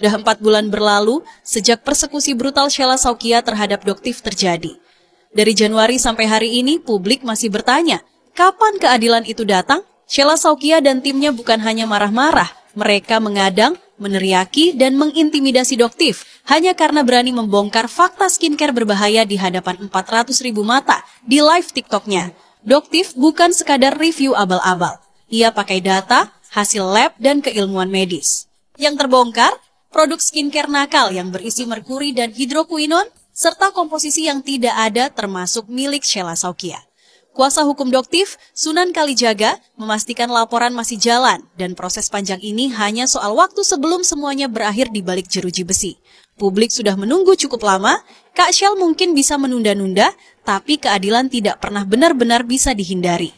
Sudah 4 bulan berlalu sejak persekusi brutal Sheila Saukia terhadap Doktif terjadi. Dari Januari sampai hari ini, publik masih bertanya, kapan keadilan itu datang? Sheila Saukia dan timnya bukan hanya marah-marah, mereka mengadang, meneriaki, dan mengintimidasi Doktif hanya karena berani membongkar fakta skincare berbahaya di hadapan 400.000 mata di live TikToknya. Doktif bukan sekadar review abal-abal. Ia pakai data, hasil lab, dan keilmuan medis. Yang terbongkar, produk skincare nakal yang berisi merkuri dan hidrokuinon, serta komposisi yang tidak ada termasuk milik Sheila Saukia. Kuasa hukum Doktif, Sunan Kalijaga, memastikan laporan masih jalan dan proses panjang ini hanya soal waktu sebelum semuanya berakhir di balik jeruji besi. Publik sudah menunggu cukup lama, Kak Shell mungkin bisa menunda-nunda, tapi keadilan tidak pernah benar-benar bisa dihindari.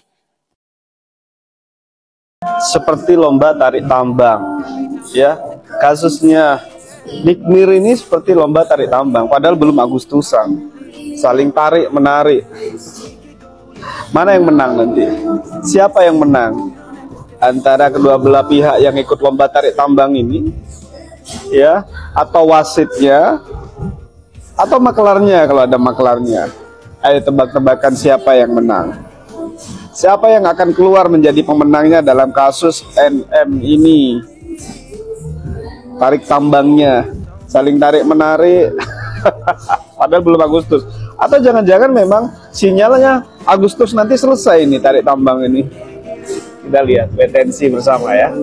Seperti lomba tarik tambang, ya kasusnya Nikmir ini seperti lomba tarik tambang, padahal belum Agustusan, saling tarik menarik. Mana yang menang nanti? Siapa yang menang? Antara kedua belah pihak yang ikut lomba tarik tambang ini, ya, atau wasitnya, atau makelarnya kalau ada makelarnya. Ayo tebak-tebakan siapa yang menang. Siapa yang akan keluar menjadi pemenangnya dalam kasus NM ini? Tarik tambangnya, saling tarik menarik, padahal belum Agustus. Atau jangan-jangan memang sinyalnya Agustus nanti selesai ini tarik tambang ini. Kita lihat, wetensi bersama ya.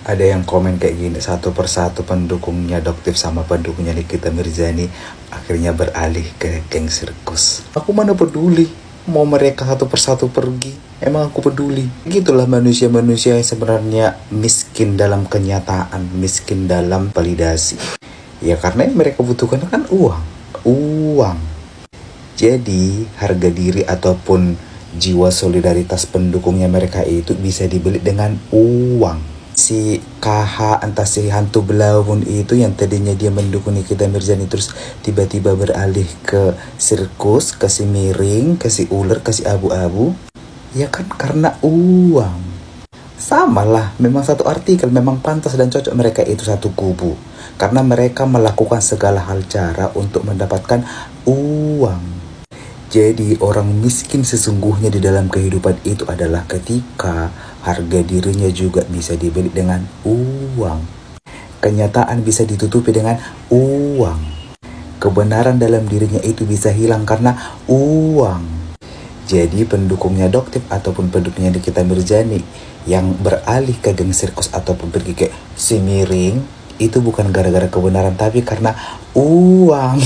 Ada yang komen kayak gini, satu persatu pendukungnya Doktif sama pendukungnya Nikita Mirzani akhirnya beralih ke geng sirkus. Aku mana peduli, mau mereka satu persatu pergi, emang aku peduli. Gitulah manusia-manusia yang sebenarnya miskin dalam kenyataan, miskin dalam validasi. Ya karena yang mereka butuhkan kan uang. Jadi harga diri ataupun jiwa solidaritas pendukungnya mereka itu bisa dibeli dengan uang. Si KH entah si hantu belawun itu yang tadinya dia mendukung Nikita Mirzani terus tiba-tiba beralih ke sirkus, ke si miring, ke si ular, ke si abu-abu. Ya kan karena uang. Sama lah, memang satu artikel, memang pantas dan cocok mereka itu satu kubu. Karena mereka melakukan segala hal cara untuk mendapatkan uang. Jadi orang miskin sesungguhnya di dalam kehidupan itu adalah ketika harga dirinya juga bisa dibeli dengan uang. Kenyataan bisa ditutupi dengan uang. Kebenaran dalam dirinya itu bisa hilang karena uang. Jadi pendukungnya Doktif ataupun pendukungnya Nikita Mirzani yang beralih ke geng sirkus ataupun pergi ke si miring itu bukan gara-gara kebenaran tapi karena uang.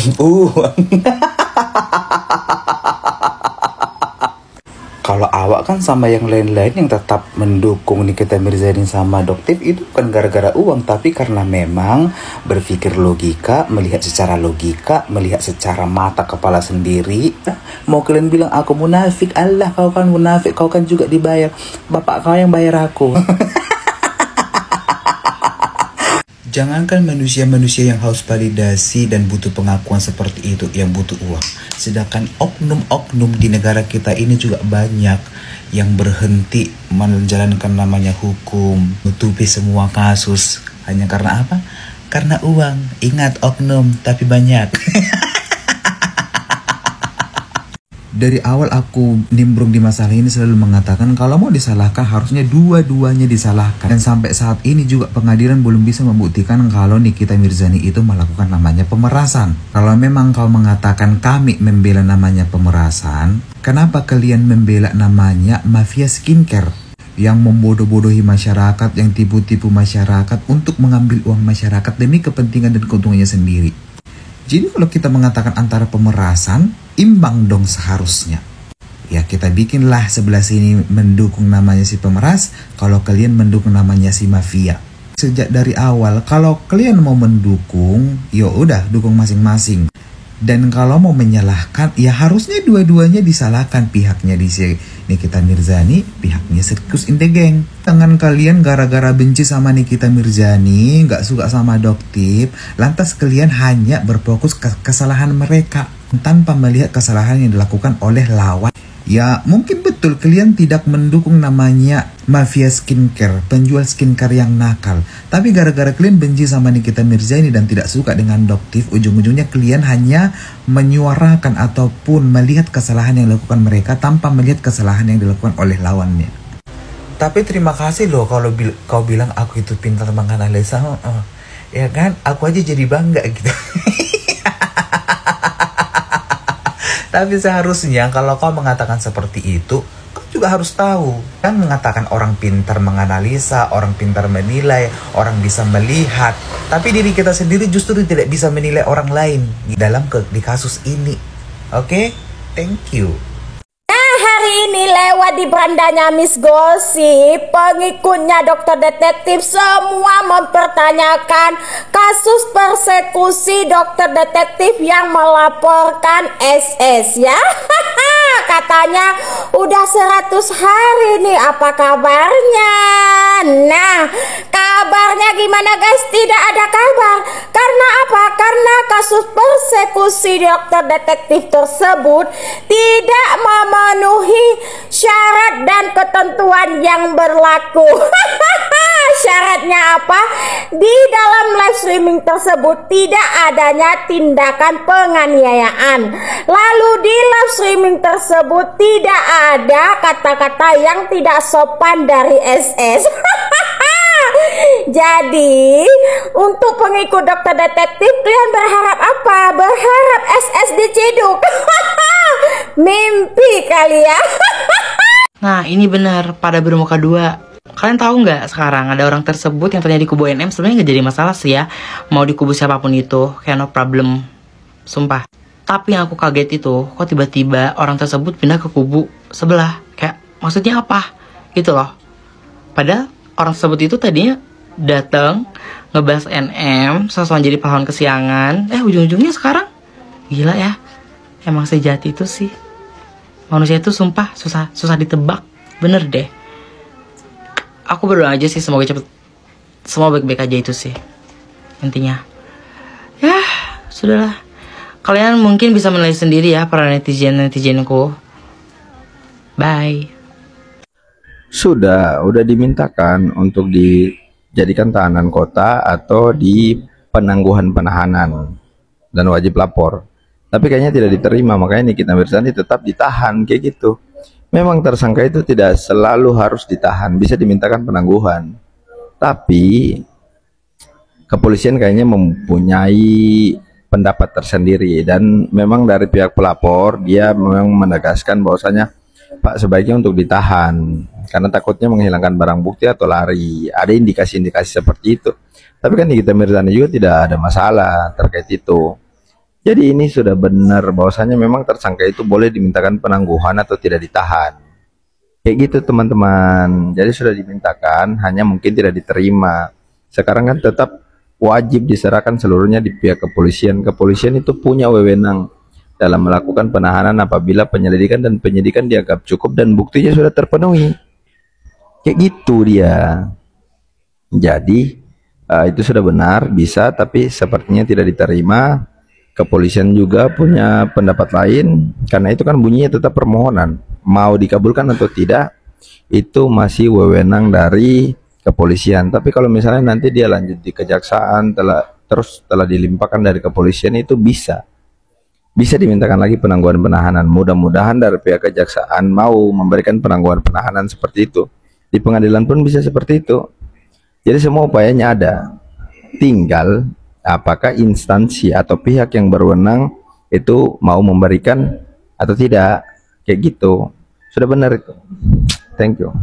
Kalau awak kan sama yang lain-lain yang tetap mendukung Nikita Mirzani sama Doktif itu bukan gara-gara uang tapi karena memang berpikir logika, melihat secara logika, melihat secara mata kepala sendiri. Mau kalian bilang aku munafik, Allah kau kan munafik, kau kan juga dibayar, bapak kau yang bayar aku. Jangankan manusia-manusia yang haus validasi dan butuh pengakuan seperti itu yang butuh uang. Sedangkan oknum-oknum di negara kita ini juga banyak yang berhenti menjalankan namanya hukum, menutupi semua kasus. Hanya karena apa? Karena uang. Ingat oknum, tapi banyak. Dari awal aku nimbrung di masalah ini selalu mengatakan kalau mau disalahkan harusnya dua-duanya disalahkan. Dan sampai saat ini juga pengadilan belum bisa membuktikan kalau Nikita Mirzani itu melakukan namanya pemerasan. Kalau memang kau mengatakan kami membela namanya pemerasan, kenapa kalian membela namanya mafia skincare? Yang membodoh-bodohi masyarakat, yang tipu-tipu masyarakat untuk mengambil uang masyarakat demi kepentingan dan keuntungannya sendiri. Jadi kalau kita mengatakan antara pemerasan, imbang dong seharusnya. Ya kita bikinlah sebelah sini mendukung namanya si pemeras, kalau kalian mendukung namanya si mafia. Sejak dari awal, kalau kalian mau mendukung, ya udah dukung masing-masing. Dan kalau mau menyalahkan, ya harusnya dua-duanya disalahkan. Pihaknya di Nikita Mirzani, pihaknya Sirkus in the Gang. Tangan kalian gara-gara benci sama Nikita Mirzani, nggak suka sama Doktif, lantas kalian hanya berfokus ke kesalahan mereka tanpa melihat kesalahan yang dilakukan oleh lawan. Ya mungkin betul betul kalian tidak mendukung namanya mafia skincare, penjual skincare yang nakal. Tapi gara-gara kalian benci sama Nikita Mirzani dan tidak suka dengan Doktif, ujung-ujungnya kalian hanya menyuarakan ataupun melihat kesalahan yang dilakukan mereka tanpa melihat kesalahan yang dilakukan oleh lawannya. Tapi terima kasih loh kalau kau bilang aku itu pintar menganalisa. Ya kan, aku aja jadi bangga gitu. Tapi seharusnya kalau kau mengatakan seperti itu, kau juga harus tahu. Kan mengatakan orang pintar menganalisa, orang pintar menilai, orang bisa melihat. Tapi diri kita sendiri justru tidak bisa menilai orang lain di kasus ini. Oke? Thank you. Hari ini lewat di berandanya Miss Gosip, pengikutnya Dokter Detektif semua mempertanyakan kasus persekusi Dokter Detektif yang melaporkan SS ya. Katanya udah 100 hari nih, apa kabarnya? Nah, kabarnya gimana guys? Tidak ada kabar. Karena apa? Karena kasus persekusi Dokter Detektif tersebut tidak memenuhi syarat dan ketentuan yang berlaku. Syaratnya apa? Di dalam live streaming tersebut tidak adanya tindakan penganiayaan. Lalu di live streaming tersebut tidak ada kata-kata yang tidak sopan dari SS. Jadi untuk pengikut Dokter Detektif, kalian berharap apa? Berharap SS diciduk. Mimpi kali ya. Nah, ini benar pada bermuka dua. Kalian tahu nggak sekarang ada orang tersebut yang ternyata di kubu NM sebenarnya nggak jadi masalah sih ya. Mau di kubu siapapun itu, kayak no problem. Sumpah. Tapi yang aku kaget itu, kok tiba-tiba orang tersebut pindah ke kubu sebelah. Kayak maksudnya apa? Gitu loh. Padahal orang tersebut itu tadinya datang ngebahas NM, sesuatu jadi pahlawan kesiangan. Ujung-ujungnya sekarang gila ya. Emang sejati itu sih. Manusia itu sumpah susah ditebak. Bener deh. Aku berdoa aja sih semoga cepet semua baik-baik aja itu sih intinya. Ya sudahlah, kalian mungkin bisa menilai sendiri ya para netizenku. Bye. Udah dimintakan untuk dijadikan tahanan kota atau di penangguhan penahanan dan wajib lapor. Tapi kayaknya tidak diterima, makanya Nikita Mirzani tetap ditahan kayak gitu. Memang tersangka itu tidak selalu harus ditahan, bisa dimintakan penangguhan. Tapi kepolisian kayaknya mempunyai pendapat tersendiri dan memang dari pihak pelapor dia memang menegaskan bahwasanya Pak sebaiknya untuk ditahan karena takutnya menghilangkan barang bukti atau lari. Ada indikasi-indikasi seperti itu. Tapi kan Nikita Mirzani juga tidak ada masalah terkait itu. Jadi ini sudah benar bahwasanya memang tersangka itu boleh dimintakan penangguhan atau tidak ditahan. Kayak gitu teman-teman. Jadi sudah dimintakan, hanya mungkin tidak diterima. Sekarang kan tetap wajib diserahkan seluruhnya di pihak kepolisian. Kepolisian itu punya wewenang dalam melakukan penahanan apabila penyelidikan dan penyidikan dianggap cukup dan buktinya sudah terpenuhi. Kayak gitu dia. Jadi itu sudah benar, bisa, tapi sepertinya tidak diterima. Kepolisian juga punya pendapat lain, karena itu kan bunyinya tetap permohonan. Mau dikabulkan atau tidak, itu masih wewenang dari kepolisian. Tapi kalau misalnya nanti dia lanjut di kejaksaan, telah dilimpahkan dari kepolisian, itu bisa dimintakan lagi penangguhan penahanan. Mudah-mudahan dari pihak kejaksaan mau memberikan penangguhan penahanan seperti itu. Di pengadilan pun bisa seperti itu. Jadi semua upayanya ada. Tinggal apakah instansi atau pihak yang berwenang itu mau memberikan atau tidak, kayak gitu. Sudah benar itu. Thank you.